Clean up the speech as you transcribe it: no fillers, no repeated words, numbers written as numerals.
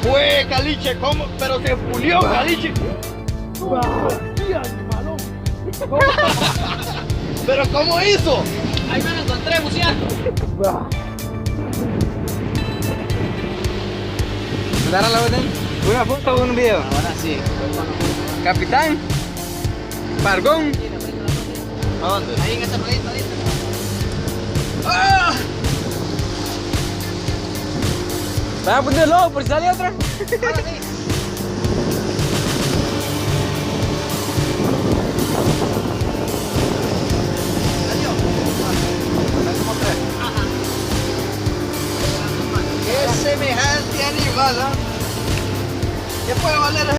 Fue caliche, ¿cómo? Pero se pulió caliche. ¡Sí, animalón! Pero ¿cómo hizo? Ahí me lo encontré, buceando. ¿Mandar a la orden? ¿Una foto o un video? Ahora sí. Capitán. Pargón. ¿A dónde? Ahí en esa ruedita, ahí. ¡Ah! ¿Vas a ponerlo por si sale otra? Ahora sí. Qué semejante animal, ¿ah? ¿Qué puede valer